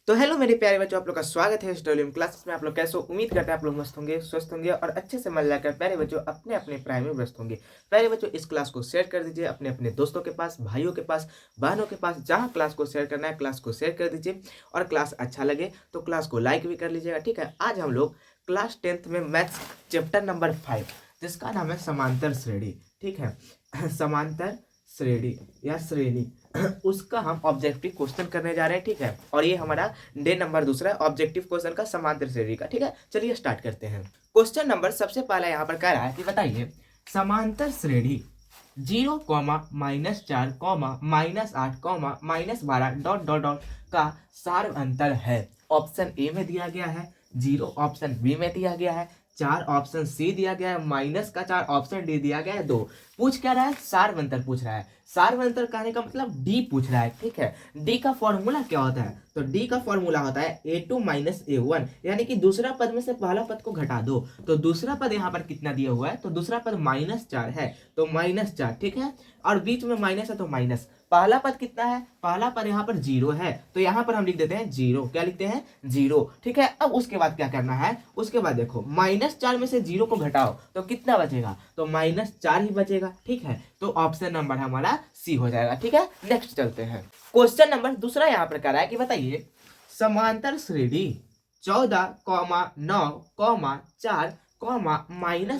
तो हेलो मेरे प्यारे बच्चों, आप लोग का स्वागत है स्टोलियम क्लासेस में। आप लोग कैसे हो? उम्मीद करते हैं आप लोग मस्त होंगे, स्वस्थ होंगे और अच्छे से मन लगाकर प्यारे बच्चों अपने अपने पढ़ाई में व्यस्त होंगे। प्यारे बच्चों, इस क्लास को शेयर कर दीजिए अपने अपने दोस्तों के पास, भाइयों के पास, बहनों के पास। जहाँ क्लास को शेयर करना है क्लास को शेयर कर दीजिए और क्लास अच्छा लगे तो क्लास को लाइक भी कर लीजिएगा। ठीक है, आज हम लोग क्लास 10th में मैथ्स चैप्टर नंबर 5 जिसका नाम है समांतर श्रेणी। ठीक है, समांतर श्रेणी या श्रेणी उसका हम ऑब्जेक्टिव क्वेश्चन करने जा रहे हैं। ठीक है, और ये हमारा डे नंबर दूसरा है ऑब्जेक्टिव क्वेश्चन का समांतर श्रेणी का। ठीक है, चलिए स्टार्ट करते हैं। क्वेश्चन नंबर सबसे पहला यहाँ पर कह रहा है कि बताइए समांतर श्रेणी 0, -4, -8, -12 डॉट डॉट डॉट का सार अंतर है। ऑप्शन ए में दिया गया है 0, ऑप्शन बी में दिया गया है 4, ऑप्शन सी दिया गया है -4, ऑप्शन डी दिया गया है 2। पूछ क्या रहा है? सारवंतर पूछ रहा है। सारवंतर कहने का मतलब डी पूछ रहा है। ठीक है, डी का फॉर्मूला क्या होता है? तो डी का फॉर्मूला होता है a2 - a1, यानी कि दूसरा पद में से पहला पद को घटा दो। तो दूसरा पद यहाँ पर कितना दिया हुआ है? तो दूसरा पद -4 है, तो -4। ठीक है, और बीच में माइनस है तो माइनस। पहला पद कितना है? पहला पद यहाँ पर 0 है, तो यहाँ पर हम लिख देते हैं 0। क्या लिखते हैं? 0। ठीक है, अब उसके बाद क्या करना है? उसके बाद देखो -4 में से 0 को घटाओ तो कितना बचेगा? तो -4 ही बचेगा। ठीक है, तो ऑप्शन नंबर हमारा सी हो जाएगा। ठीक है, नेक्स्ट चलते हैं। क्वेश्चन नंबर दूसरा यहाँ पर कह रहा है कि बताइए समांतर श्रेणी 14, 9, 4, -1,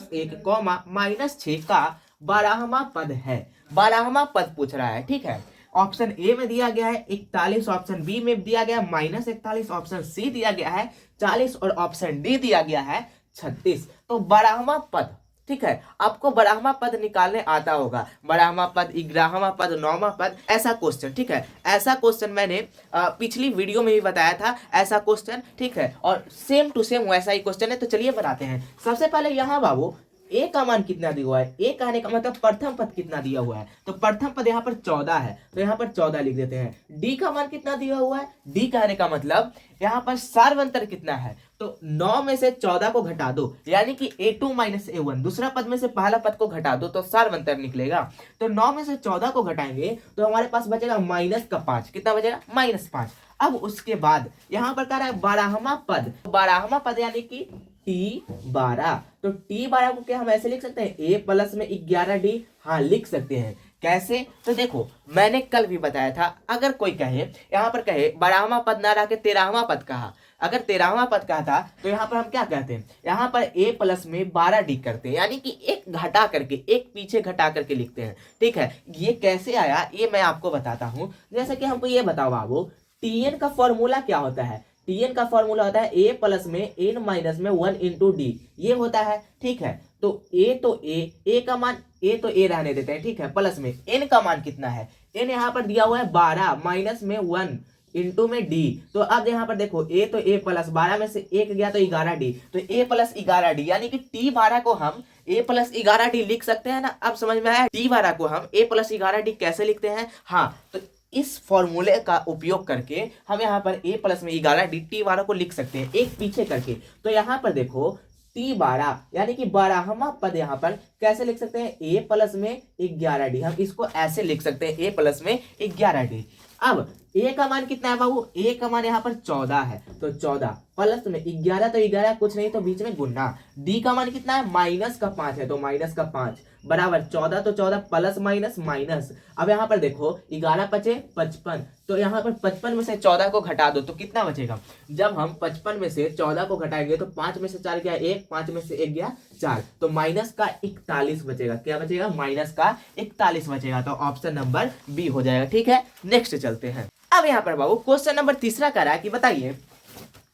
-6 का 12वां पद है। 12वां पद पूछ रहा है। ठीक है, ऑप्शन ए में दिया गया है 41, ऑप्शन बी में दिया गया है -41, ऑप्शन सी दिया गया है 40 और ऑप्शन डी दिया गया है 36। तो 12वां पद, ठीक है, आपको 12वां पद निकालने आता होगा। 12वां पद, 11वां पद, 9वां पद, ऐसा क्वेश्चन। ठीक है, ऐसा क्वेश्चन मैंने पिछली वीडियो में भी बताया था, ऐसा क्वेश्चन। ठीक है, और सेम टू सेम वैसा ही क्वेश्चन है। तो चलिए बनाते हैं। सबसे पहले यहाँ बाबू ए का मान कितना दिया हुआ है? ए कहने का मतलब प्रथम पद कितना दिया हुआ है? तो प्रथम पद यहाँ पर 14 है, तो यहाँ पर 14 लिख देते हैं। डी का मान कितना दिया हुआ है? डी कहने का मतलब यहाँ पर सारवंतर कितना है? तो 9 में से 14 को घटा दो, यानी कि a2 - a1, दूसरा पद में से पहला पद को घटा दो तो सारवंतर निकलेगा। तो 9 में से 14 को घटाएंगे तो हमारे पास बचेगा -5। कितना बचेगा? -5। अब उसके बाद यहाँ पर कह रहा है 12वां पद। 12वां पद यानी कि T12। तो T12 को क्या हम ऐसे लिख सकते हैं? a प्लस में 11D। हाँ, लिख सकते हैं। कैसे? तो देखो, मैंने कल भी बताया था, अगर कोई कहे यहाँ पर कहे 12वां पद ना रह के 13वां पद कहा, अगर 13वां पद कहा था तो यहाँ पर हम क्या कहते हैं? यहाँ पर a प्लस में 12D करते हैं, यानी कि एक घटा करके, एक पीछे घटा करके लिखते हैं। ठीक है, ये कैसे आया ये मैं आपको बताता हूँ। जैसे कि हमको ये बताओ बाबू, Tn का फॉर्मूला क्या होता है? Tn का फॉर्मूला होता है a प्लस में n माइनस में 1 इंटू डी, ये होता है। ठीक है, तो a का मान, a तो a रहने देते हैं। ठीक है, प्लस में n का मान कितना है? n यहाँ पर दिया हुआ है 12 माइनस में 1 इंटू में d। तो अब यहाँ पर देखो a तो a प्लस 12 में से 1 गया तो 11d, तो a प्लस 11d, यानी कि T12 को हम a प्लस 11d लिख सकते हैं ना। अब समझ में आया T12 को हम a प्लस 11d कैसे लिखते हैं? हाँ, तो इस फॉर्मूले का उपयोग करके हम यहाँ पर a प्लस में 11d T12 को लिख सकते हैं, एक पीछे करके। तो यहाँ पर देखो T12 यानी कि 12वां पद यहाँ पर कैसे लिख सकते हैं? a प्लस में 11d। हम इसको ऐसे लिख सकते हैं a प्लस में 11d। अब a का मान कितना है बाबू? a का मान यहाँ पर 14 है, तो 14 प्लस में 11, तो 11 कुछ नहीं तो बीच में गुना। d का मान कितना है? -5 है, तो -5 बराबर 14, तो 14 प्लस माइनस माइनस। अब यहाँ पर देखो 11 पचे 55, तो यहाँ पर 55 में से 14 को घटा दो तो कितना बचेगा? जब हम 55 में से 14 को घटाएंगे तो 5 में से 4 गया 1, 5 में से 1 गया 4, तो -41 बचेगा। क्या बचेगा? -41 बचेगा। तो ऑप्शन नंबर बी हो जाएगा। ठीक है, नेक्स्ट चलते हैं। अब यहाँ पर बाबू क्वेश्चन नंबर तीसरा कह रहा है कि बताइए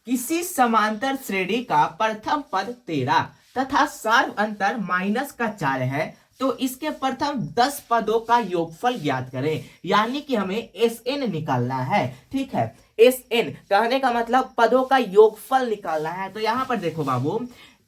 किसी समांतर श्रेणी का प्रथम पद 13 तथा सार अंतर -4 है, तो इसके प्रथम 10 पदों का योगफल ज्ञात करें। यानी कि हमें SN निकालना है। ठीक है, SN कहने का मतलब पदों का योगफल निकालना है। तो यहाँ पर देखो बाबू,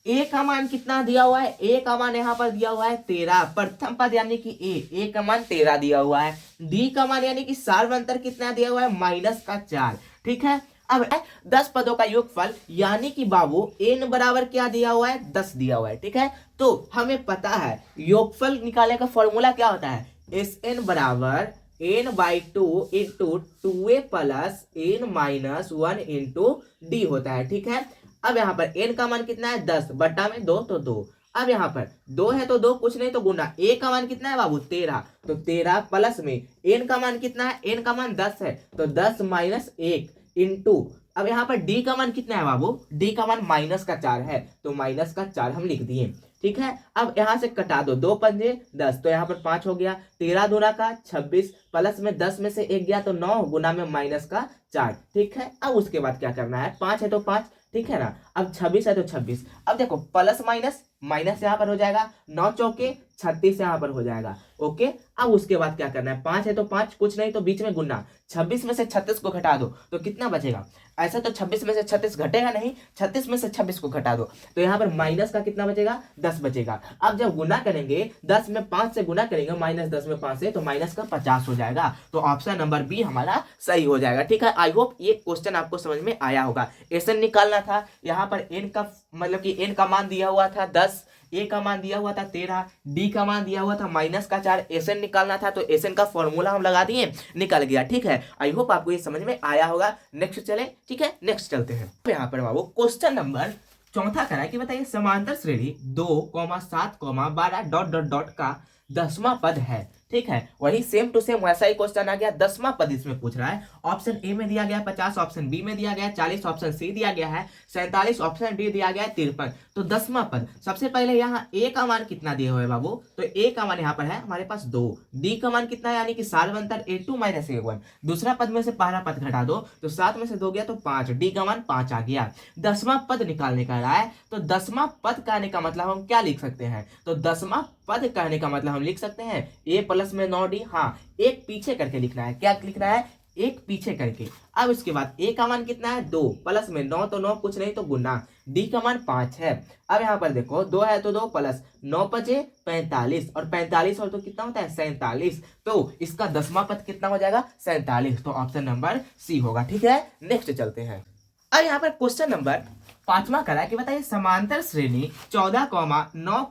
a का मान कितना दिया हुआ है? a का मान यहाँ पर दिया हुआ है 13, प्रथम पद यानी कि a का मान 13 दिया हुआ है। d का मान यानी कि सार्वंतर कितना दिया हुआ है? -4। ठीक है, अब 10 पदों का योगफल यानी कि बाबू n बराबर क्या दिया हुआ है? 10 दिया हुआ है। ठीक है, तो हमें पता है योगफल निकालने का फॉर्मूला क्या होता है? SN बराबर n/2 into 2a plus n-1 into D होता है। ठीक है, अब यहाँ पर n का मान कितना है 10 बटा में 2 तो 2। अब यहाँ पर 2 है तो 2 कुछ नहीं तो गुना, a का मान कितना है बाबू 13, तो 13 प्लस में n का मान कितना है, n का मान 10 है तो 10 माइनस 1 इंटू, अब यहाँ पर d का मान कितना है बाबू, d का मान -4 है तो -4 हम लिख दिए। ठीक है, अब यहाँ से कटा दो, 2 पंजे 10 तो यहाँ पर 5 हो गया, 13 दूना का 26 प्लस में 10 में से 1 गया तो 9 गुना में -4। ठीक है, अब उसके बाद क्या करना है, 5 है तो 5, ठीक है ना, अब 26 है तो 26, अब देखो प्लस माइनस माइनस यहाँ पर हो जाएगा, 9 चौके 36 यहाँ पर हो जाएगा। ओके, अब उसके बाद क्या करना है, 5 है तो 5 कुछ नहीं तो बीच में गुना, 26 में से 36 को घटा दो तो कितना बचेगा, ऐसा तो 26 में से 36 घटेगा नहीं, 36 में से 26 को घटा दो तो यहाँ पर माइनस का कितना बचेगा 10 बचेगा। अब जब गुना करेंगे 10 में 5 से गुना करेंगे -10 में 5 से तो माइनस का 50 हो जाएगा, तो ऑप्शन नंबर बी हमारा सही हो जाएगा। ठीक है, आई होप ये क्वेश्चन आपको समझ में आया होगा। एसन निकालना था, यहाँ पर n का मतलब कि n का मान दिया हुआ था 10, a का मान दिया हुआ था 13, d का मान दिया हुआ था -4, एसन निकालना था तो एसन का फॉर्मूला हम लगा दिए, निकल गया। ठीक है, आई होप आपको ये समझ में आया होगा। नेक्स्ट चले, ठीक है नेक्स्ट चलते हैं। तो यहाँ पर बाबू क्वेश्चन नंबर चौथा करा है कि बताइए समांतर श्रेणी 2,7,12 का 10वां पद है। ठीक है, वही सेम टू सेम वैसा ही क्वेश्चन आ गया, 10वां पद इसमें पूछ रहा है। ऑप्शन ए में दिया गया 50, ऑप्शन बी में दिया गया 40, ऑप्शन सी दिया गया है 47, ऑप्शन डी दिया गया है 53। तो 10वां पद, सबसे पहले यहाँ ए का मान कितना दिया हुआ है बाबू, तो ए का मान यहाँ पर है हमारे पास 2, डी का मान कितना है यानी कि 7 a2 - a1, दूसरा पद में से पहला पद घटा दो तो 7 में से 2 गया तो 5, डी का मान 5 आ गया। 10वां पद निकालने का रहा है, तो 10वां पद कहने का मतलब हम क्या लिख सकते हैं, तो 10वां पद कहने का मतलब हम लिख सकते हैं a प्लस में 9d, हाँ एक पीछे करके लिखना है, क्या लिखना है एक पीछे करके। अब इसके बाद a का मान कितना है 2 प्लस में 9 तो 9 कुछ नहीं तो गुना, d का मान 5 है। अब यहाँ पर देखो 2 है तो 2 प्लस 9 5 45 और 45 और तो कितना होता है 47, तो इसका 10वां पद कितना हो जाएगा 47, तो ऑप्शन नंबर सी होगा। ठीक है, नेक्स्ट चलते हैं। अब यहाँ पर क्वेश्चन नंबर 5वां करा है कि बताइए समांतर श्रेणी 14, 9,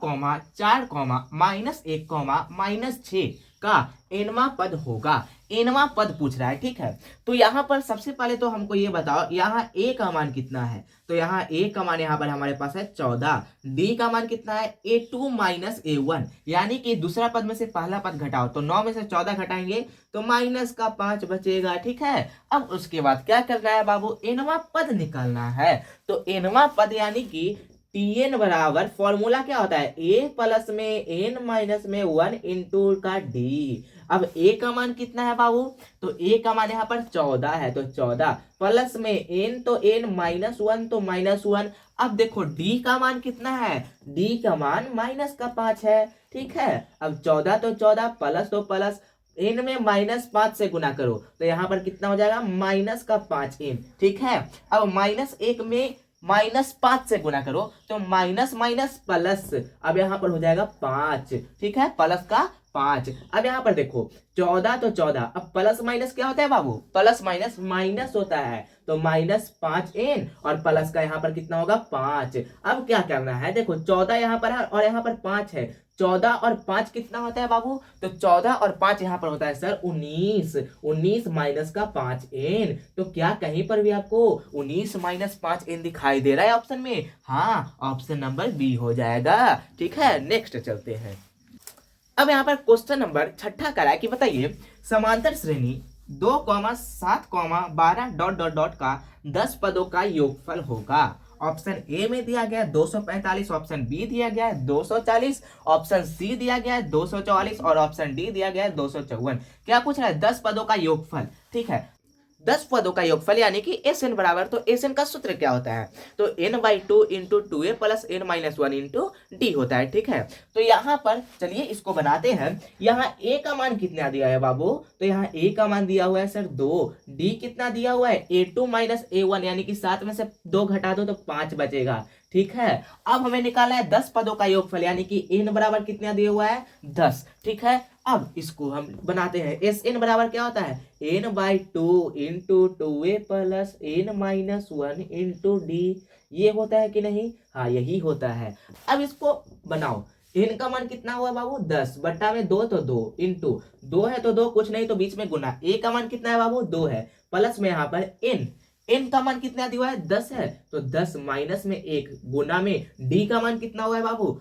4, -1, -6 का nवां पद होगा। nवां पद पूछ रहा है। ठीक है, तो यहाँ पर सबसे पहले तो हमको ये बताओ यहाँ a का मान कितना है, तो यहाँ a का मान यहाँ पर हमारे पास है 14, d का मान कितना है a2 - a1, यानी कि दूसरा पद में से पहला पद घटाओ तो 9 में से 14 घटाएंगे तो -5 बचेगा। ठीक है, अब उसके बाद क्या करना है बाबू, nवां पद निकालना है, तो nवां पद यानी कि Tn बराबर फॉर्मूला क्या होता है a प्लस में n माइनस में 1 इंटू का d। अब a का मान कितना है बाबू, तो a का मान यहाँ पर 14 है तो 14 प्लस में n तो n -1 तो -1। अब देखो d का मान कितना है, d का मान -5 है। ठीक है, अब 14 तो 14 प्लस तो प्लस, n में -5 से गुना करो तो यहाँ पर कितना हो जाएगा -5n। ठीक है, अब -1 में -5 से गुना करो तो माइनस माइनस प्लस, अब यहाँ पर हो जाएगा 5। ठीक है, प्लस का 5। अब यहाँ पर देखो 14 तो 14, अब प्लस माइनस क्या होता है बाबू, प्लस माइनस माइनस होता है तो -5n और प्लस का यहाँ पर कितना होगा 5। अब क्या करना है, देखो 14 यहाँ पर है और यहाँ पर 5 है, 14 और 5 कितना होता है बाबू, तो 14 और 5 यहाँ पर होता है सर 19, 19 माइनस का 5n। तो क्या कहीं पर भी आपको 19 - 5n दिखाई दे रहा है ऑप्शन में, हाँ ऑप्शन नंबर बी हो जाएगा। ठीक है, नेक्स्ट चलते हैं। अब यहाँ पर क्वेश्चन नंबर 6 करा है कि बताइए समांतर श्रेणी 2, 7, 12 का 10 पदों का योगफल होगा। ऑप्शन ए में दिया गया है 245, ऑप्शन बी दिया गया है 240, ऑप्शन सी दिया गया है 244 और ऑप्शन डी दिया गया है 254। क्या पूछ रहा है 10 पदों का योगफल। ठीक है, 10 पदों का योगफल यानी कि एस एन बराबर, तो एस एन का सूत्र क्या होता है, तो n/2 into 2a plus n-1 into D होता है। ठीक है, तो यहाँ पर चलिए इसको बनाते हैं। यहाँ a का मान कितना दिया है बाबू, तो यहाँ a का मान दिया हुआ है सर 2, d कितना दिया हुआ है a2 - a1, यानी कि 7 में से 2 घटा दो तो 5 बचेगा। ठीक है, अब हमें निकालना है 10 पदों का योगफल यानी कि n बराबर कितना दिया हुआ है 10। ठीक है, अब इसको हम बनाते हैं, एस एन बराबर क्या होता है n/2 into 2a plus n-1 into D, ये होता है कि नहीं, हाँ यही होता है। अब इसको बनाओ, n का मान कितना हुआ बाबू 10 बट्टा में 2 तो 2 इंटू 2 है तो 2 कुछ नहीं तो बीच में गुना, a का मान कितना है बाबू 2 है, प्लस में यहाँ पर n का मान कितना दिया हुआ है 10 है, तो 10 माइनस में 1 गुना में d का मान कितना हुआ है बाबू,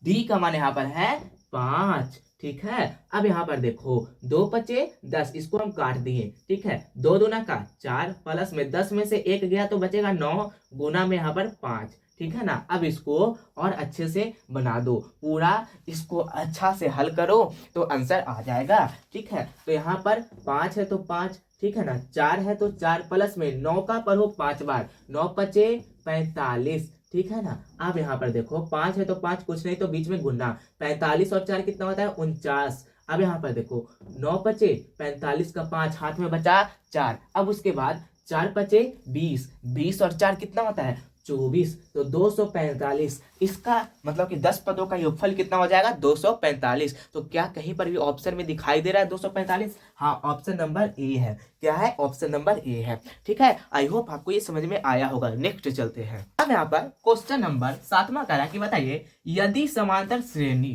d का मान यहाँ पर है 5। ठीक है, अब यहाँ पर देखो 2 पचे 10, इसको हम काट दिए। ठीक है, 2 दूना का 4 प्लस में 10 में से 1 गया तो बचेगा 9 गुना में यहाँ पर 5। ठीक है ना, अब इसको और अच्छे से बना दो, पूरा इसको अच्छा से हल करो तो आंसर आ जाएगा। ठीक है, तो यहाँ पर 5 है तो 5, ठीक है ना, 4 है तो 4 प्लस में 9 का पढ़ो 5 बार, 9 पचे 45। ठीक है ना, अब यहाँ पर देखो 5 है तो 5 कुछ नहीं तो बीच में गुना, 45 और 4 कितना होता है 49। अब यहाँ पर देखो 9 पचे 45 का 5 हाथ में बचा 4, अब उसके बाद 4 पचे 20, 20 और 4 कितना होता है 24, तो 245। इसका मतलब कि 10 पदों का योगफल कितना हो जाएगा 245। तो क्या कहीं पर भी ऑप्शन में दिखाई दे रहा है 245? हाँ, ऑप्शन नंबर ए है। क्या है? ऑप्शन नंबर ए है। ठीक है, आई होप आपको ये समझ में आया होगा। नेक्स्ट चलते हैं। अब यहाँ पर क्वेश्चन नंबर 7वां करा कि बताइए, यदि समांतर श्रेणी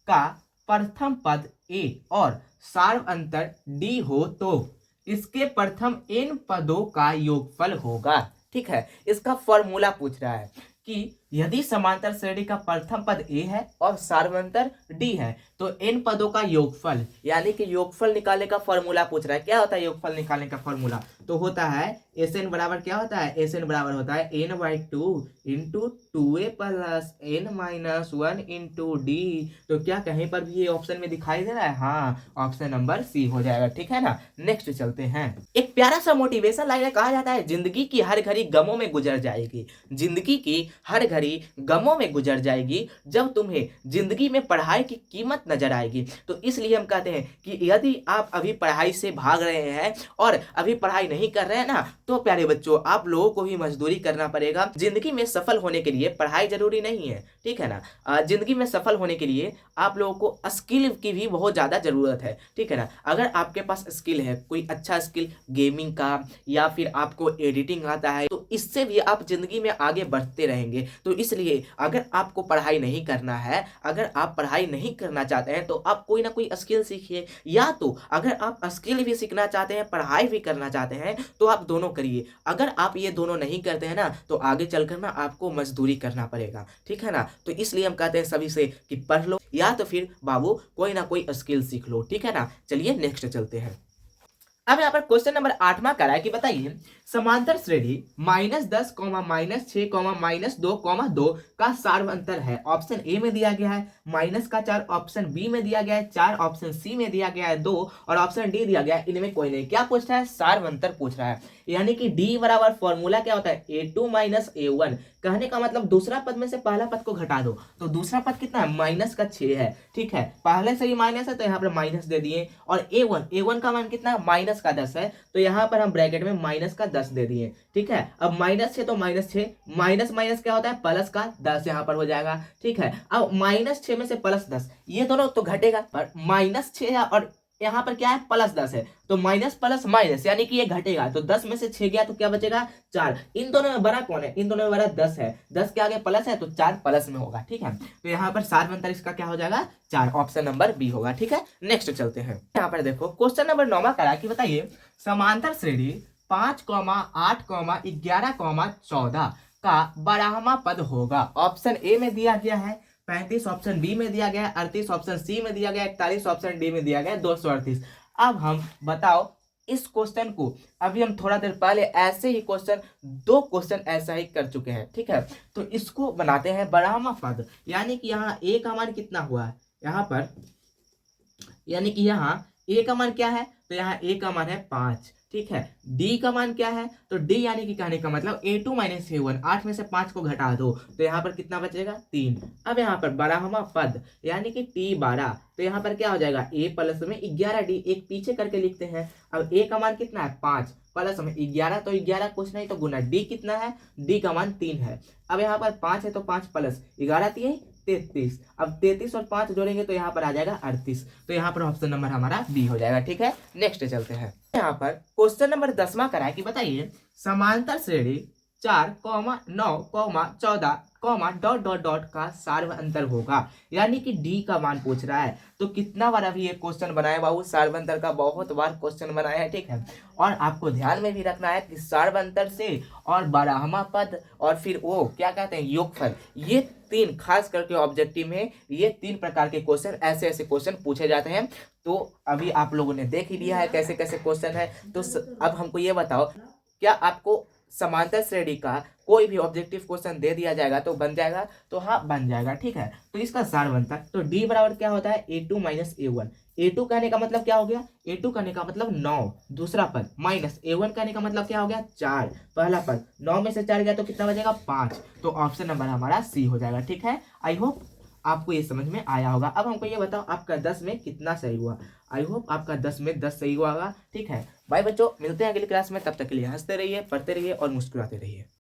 का प्रथम पद ए और सार्व अंतर डी हो तो इसके प्रथम n पदों का योगफल होगा। ठीक है, इसका फॉर्मूला पूछ रहा है कि यदि समांतर श्रेणी का प्रथम पद ए है और सार्वंतर डी है तो n पदों का योगफल, यानी कि योगफल निकालने का फॉर्मूला पूछ रहा है। क्या होता है योगफल निकालने का फॉर्मूला? तो होता है Sn बराबर क्या होता है, Sn बराबर होता है n/2 into 2a plus n-1 into D. तो क्या कहीं पर भी ये ऑप्शन में दिखाई दे रहा है? हाँ, ऑप्शन नंबर सी हो जाएगा। ठीक है ना, नेक्स्ट चलते हैं। एक प्यारा सा मोटिवेशन लाइन कहा जाता है, जिंदगी की हर घड़ी गमों में गुजर जाएगी, जिंदगी की हर घड़ी गमों में गुजर जाएगी जब तुम्हें जिंदगी में पढ़ाई की कीमत नजर आएगी। तो इसलिए हम कहते हैं कि यदि आप अभी पढ़ाई से भाग रहे हैं और अभी पढ़ाई नहीं कर रहे हैं ना, तो प्यारे बच्चों आप लोगों को भी मजदूरी करना पड़ेगा। जिंदगी में सफल होने के लिए पढ़ाई जरूरी नहीं है। ठीक है ना, जिंदगी में सफल होने के लिए आप लोगों को स्किल की भी बहुत ज्यादा जरूरत है। ठीक है ना, अगर आपके पास स्किल है, कोई अच्छा स्किल गेमिंग का या फिर आपको एडिटिंग आता है, तो इससे भी आप जिंदगी में आगे बढ़ते रहेंगे। तो इसलिए अगर आपको पढ़ाई नहीं करना है, अगर आप पढ़ाई नहीं करना चाहते हैं, तो आप कोई ना कोई स्किल सीखिए, या तो अगर आप स्किल भी सीखना चाहते हैं, पढ़ाई भी करना चाहते हैं, तो आप दोनों करिए। अगर आप ये दोनों नहीं करते हैं ना, तो आगे चलकर ना आपको मजदूरी करना पड़ेगा। ठीक है ना, तो इसलिए हम कहते हैं सभी से कि पढ़ लो या तो फिर बाबू कोई ना कोई स्किल सीख लो। ठीक है ना, चलिए नेक्स्ट चलते हैं। अब यहाँ पर क्वेश्चन नंबर 8वां करा है कि बताइए, समांतर श्रेणी -10, -6, -2, का सार्व अंतर है। ऑप्शन ए में दिया गया है -4, ऑप्शन बी में दिया गया है 4, ऑप्शन सी में दिया गया है 2 और ऑप्शन डी दिया गया है इनमें कोई नहीं। क्या पूछ रहा है? सार्व अंतर पूछ रहा है, यानी कि डी बराबर फॉर्मूला क्या होता है a2 - a1। कहने का मतलब दूसरा पद में से पहला पद को घटा दो, तो दूसरा पद कितना है -6 है। ठीक है, पहले से ही माइनस है तो यहाँ पर माइनस दे दिए, और a1 का मान कितना है -10 है, तो यहाँ पर हम ब्रैकेट में -10 दे दिए। ठीक है, अब -6 तो -6, माइनस माइनस क्या होता है +10 यहाँ पर हो जाएगा। ठीक है, अब -6 में से +10, ये दोनों तो घटेगा, पर -6 है और यहाँ पर क्या है +10 है, तो माइनस प्लस माइनस यानी कि ये घटेगा, तो 10 में से 6 गया तो क्या बचेगा 4। इन दोनों में बड़ा कौन है? इन दोनों में बड़ा 10 है, 10 के आगे प्लस है तो 4 प्लस में होगा। ठीक है, तो यहाँ पर सार्व अंतर इसका क्या हो जाएगा 4, ऑप्शन नंबर बी होगा। ठीक है, नेक्स्ट चलते हैं। यहाँ पर देखो क्वेश्चन नंबर 9वां करा कि बताइए, समांतर श्रेणी 5, 8, 11, 14 का 12वां पद होगा। ऑप्शन ए में दिया गया है 35, ऑप्शन बी में दिया गया है 38, ऑप्शन सी में दिया गया है 41, ऑप्शन डी में दिया गया है 238। अब हम बताओ इस क्वेश्चन को, अभी हम थोड़ा देर पहले ऐसे ही क्वेश्चन 2 क्वेश्चन ऐसा ही कर चुके हैं। ठीक है, तो इसको बनाते हैं 12वां पद, यानी कि यहाँ ए का मान कितना हुआ है यहाँ पर, यानी कि यहाँ ए का मान क्या है, तो यहाँ ए का मान है 5। ठीक है, डी का मान क्या है, तो डी यानी कि कहने का मतलब a2 - a1, 8 में से 5 को घटा दो तो यहाँ पर कितना बचेगा 3। अब यहाँ पर 12वां पद यानी कि t12, तो यहाँ पर क्या हो जाएगा a प्लस में 11d, एक पीछे करके लिखते हैं। अब a का मान कितना है 5 प्लस में 11, तो 11 कुछ नहीं तो गुना, d कितना है, d का मान 3 है। अब यहाँ पर 5 है तो 5 प्लस 11 3 33, अब 33 और 5 जोड़ेंगे तो यहाँ पर आ जाएगा 38, तो यहाँ पर ऑप्शन नंबर हमारा बी हो जाएगा। ठीक है, नेक्स्ट चलते हैं। यहाँ पर क्वेश्चन नंबर 10वां करा है कि बताइए, समांतर श्रेणी 4,9,14, का सार्व अंतर होगा। यानी कि डी का मान पूछ रहा है। तो कितना बार अभी ये क्वेश्चन बनाया बाबू, सार्व अंतर का बहुत बार क्वेश्चन बनाया है, ठीक है। और आपको ध्यान में भी रखना है कि सार्व अंतर से और बारहवां पद और फिर वो क्या कहते हैं योगफल, ये तीन खास करके ऑब्जेक्टिव में ये तीन प्रकार के क्वेश्चन, ऐसे ऐसे क्वेश्चन पूछे जाते हैं। तो अभी आप लोगों ने देख ही लिया है कैसे कैसे क्वेश्चन है। तो अब हमको ये बताओ, क्या आपको समांतर श्रेणी का कोई भी ऑब्जेक्टिव क्वेश्चन दे दिया जाएगा तो बन जाएगा? तो हाँ, बन जाएगा, ठीक है। तो इसका सार बनता है, तो डी बराबर क्या होता है, A2 माइनस A1। A2 कहने का मतलब क्या हो गया, A2 कहने का मतलब 9, दूसरा पद, माइनस A1 कहने का मतलब क्या हो गया, 4, पहला पद। 9 में से 4 गया तो कितना बचेगा, 5। तो ऑप्शन नंबर हमारा सी हो जाएगा, ठीक है। आई होप आपको ये समझ में आया होगा। अब हमको ये बताओ आपका 10 में कितना सही हुआ। आई होप आपका 10 में 10 सही हुआ होगा, ठीक है। बाय बच्चों, मिलते हैं अगली क्लास में, तब तक के लिए हंसते रहिए, पढ़ते रहिए और मुस्कुराते रहिए।